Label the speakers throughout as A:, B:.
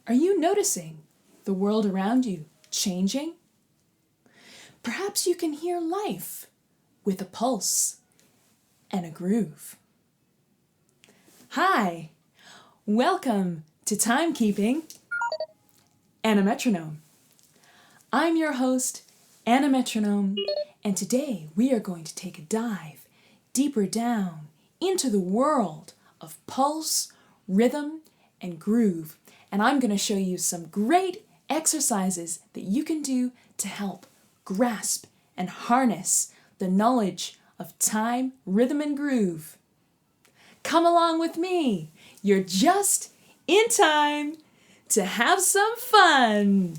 A: Are you noticing the world around you changing? Perhaps you can hear life with a pulse and a groove. Hi, welcome to Timekeeping and a Metronome. I'm your host, Anna Metronome, and today we are going to take a dive deeper down into the world of pulse, rhythm, and groove. And I'm going to show you some great exercises that you can do to help grasp and harness the knowledge of time, rhythm, and groove. Come along with me. You're just in time to have some fun.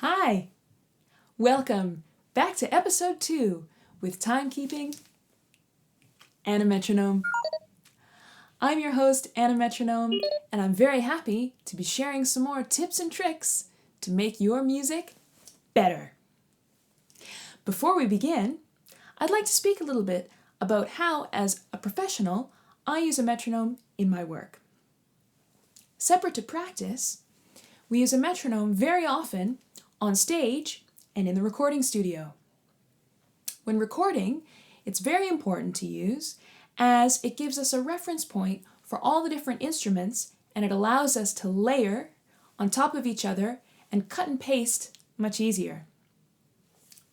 A: Hi, welcome back to episode 2 with Timekeeping and a Metronome. I'm your host, Anna Metronome, and I'm very happy to be sharing some more tips and tricks to make your music better. Before we begin, I'd like to speak a little bit about how, as a professional, I use a metronome in my work. Separate to practice, we use a metronome very often on stage and in the recording studio. When recording, it's very important to use as it gives us a reference point for all the different instruments and it allows us to layer on top of each other and cut and paste much easier.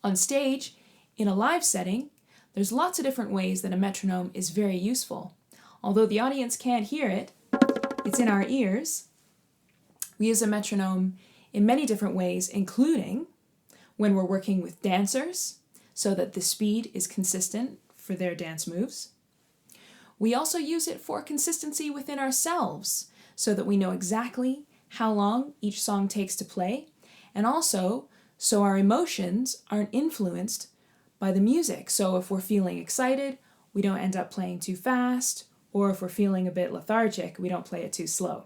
A: On stage, in a live setting, there's lots of different ways that a metronome is very useful. Although the audience can't hear it, it's in our ears. We use a metronome in many different ways, including when we're working with dancers so that the speed is consistent for their dance moves. We also use it for consistency within ourselves so that we know exactly how long each song takes to play, and also so our emotions aren't influenced by the music. So if we're feeling excited, we don't end up playing too fast, or if we're feeling a bit lethargic, we don't play it too slow.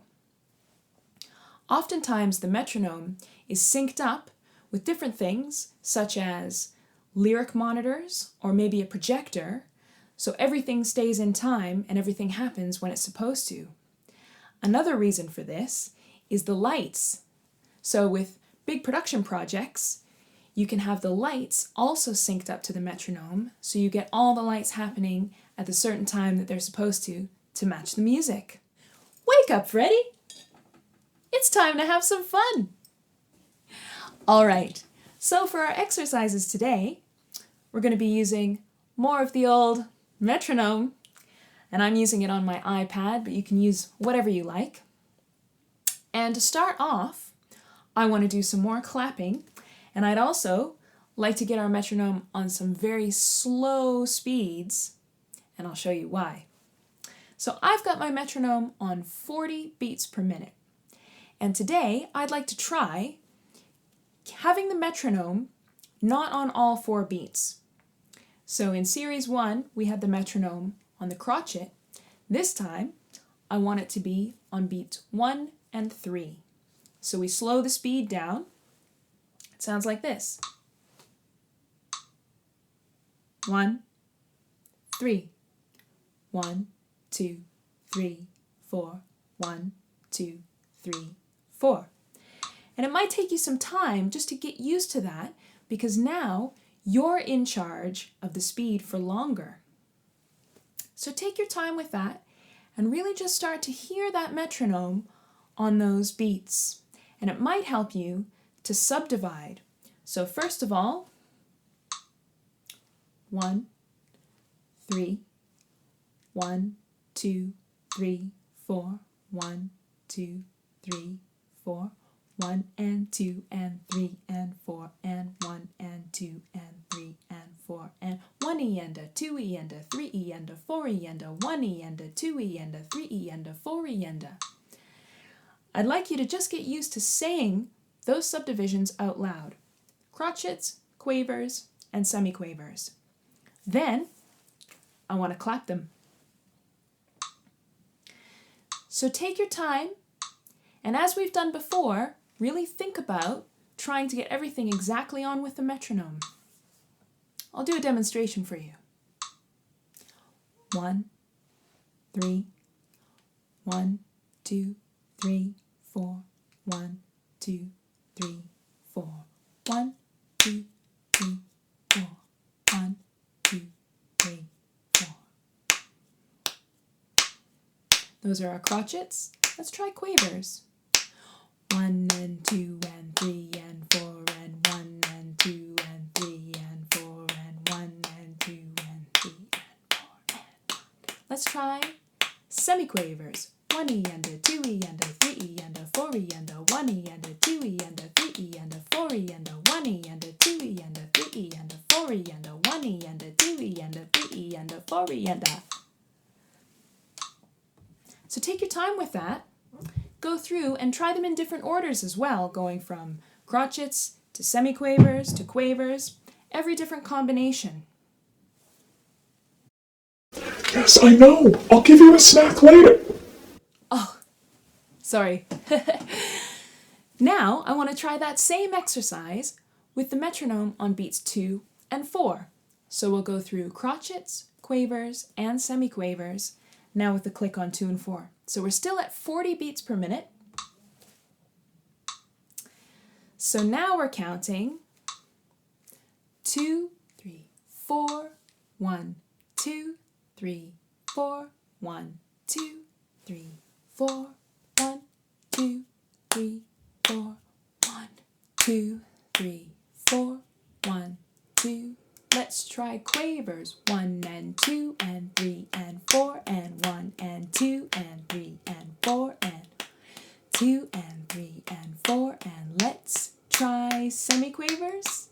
A: Oftentimes, the metronome is synced up with different things, such as lyric monitors or maybe a projector, so everything stays in time and everything happens when it's supposed to. Another reason for this is the lights. So with big production projects, you can have the lights also synced up to the metronome, so you get all the lights happening at the certain time that they're supposed to match the music. Wake up, Freddie! It's time to have some fun! All right, so for our exercises today, we're going to be using more of the old metronome, and I'm using it on my iPad, but you can use whatever you like. And to start off, I want to do some more clapping, and I'd also like to get our metronome on some very slow speeds, and I'll show you why. So I've got my metronome on 40 beats per minute. And today I'd like to try having the metronome not on all 4 beats. So in series 1, we had the metronome on the crotchet. This time, I want it to be on beats 1 and 3. So we slow the speed down. It sounds like this. 1, 3. 1, 2, 3, 4. 1, 2, 3, 4. And it might take you some time just to get used to that, because now you're in charge of the speed for longer. So take your time with that and really just start to hear that metronome on those beats. And it might help you to subdivide. So first of all, 1, 3, 1, 2, 3, 4, 1, 2, 3, 4, 1 and 2 and 3 and 4 and 1 and 2 and 3 and 4 and 1 and a 2 and a 3 and a 4 and a 1 and a 2 and a 3 and a 4 and a. I'd like you to just get used to saying those subdivisions out loud. Crotchets, quavers, and semiquavers. Then I want to clap them. So take your time, and as we've done before, really think about trying to get everything exactly on with the metronome. I'll do a demonstration for you. 1, 3, 1, 2, 3, 4, 1, 2, 3, 4, 1, 2, 3, 4, 1, 2, 3, 4. Those are our crotchets. Let's try quavers. 1 and 2 and 3 and 4 and 1 and 2 and 3 and 4 and 1 and 2 and 3 and 4 and 1. Let's try semiquavers. 1 and a 2 and a 3 and a 4 and a 1 and a 2 and a 3 and a 4 and a 1 and a 2 and a 3 and a 4 and a 1 and a 2 and a 3 and a 4 and a. So take your time with that. Go through and try them in different orders as well, going from crotchets to semiquavers to quavers, every different combination.
B: Yes, I know. I'll give you a snack later.
A: Oh, sorry. Now I want to try that same exercise with the metronome on beats 2 and 4. So we'll go through crotchets, quavers, and semiquavers, now with the click on 2 and 4. So we're still at 40 beats per minute. So now we're counting 2, 3, 4, 1, 2, 3, 4, 1, 2, 3, 4, 1, 2, 3, 4, 1, 2, 3, 4, 1, 2. Let's try quavers. 1 and 2 and 3 and 4 and 1 and 2 and 3 and 4 and 2 and 3 and 4 and let's try semiquavers.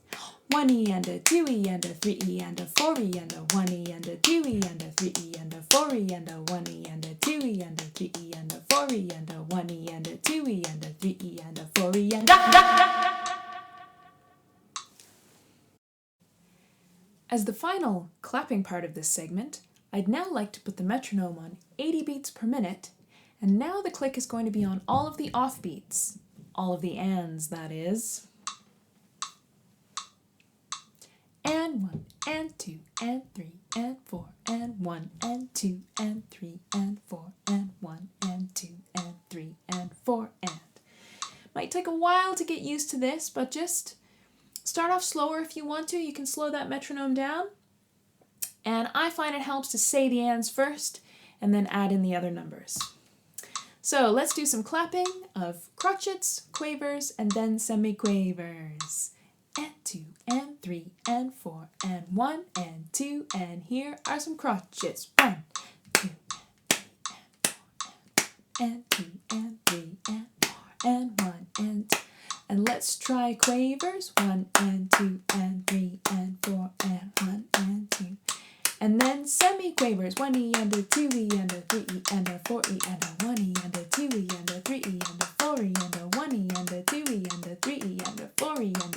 A: 1 and a 2 and a 3 and a 4 and a 1 and a 2 and a 3 and a 4 and a 1 and a 2 and a 3 and a 4 and a 1 and a 2 and a 3 and a 4 and a. As the final clapping part of this segment, I'd now like to put the metronome on 80 beats per minute, and now the click is going to be on all of the off beats, all of the ands, that is. And 1 and 2 and 3 and 4 and 1 and 2 and 3 and 4 and 1 and 2 and 3 and 4 and. Might take a while to get used to this, but just start off slower if you want to. You can slow that metronome down. And I find it helps to say the ands first and then add in the other numbers. So let's do some clapping of crotchets, quavers, and then semiquavers. And 2 and 3 and 4 and 1 and 2 and here are some crotchets. 1, 2 and 2 and 3 and 4 and 1 and 2. And let's try quavers. 1 and 2 and 3 and 4 and 1 and 2. And then semiquavers. 1 E and a 2 E and a 3 E and a 4 E and a 1 E and a 2 E and a 3 E and a 4 E and a 1 E and a 2 E and a 3 E and a 4 E and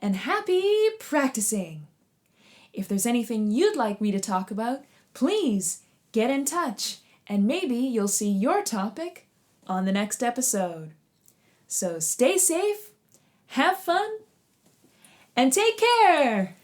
A: and happy practicing! If there's anything you'd like me to talk about, please get in touch, and maybe you'll see your topic on the next episode. So stay safe, have fun, and take care!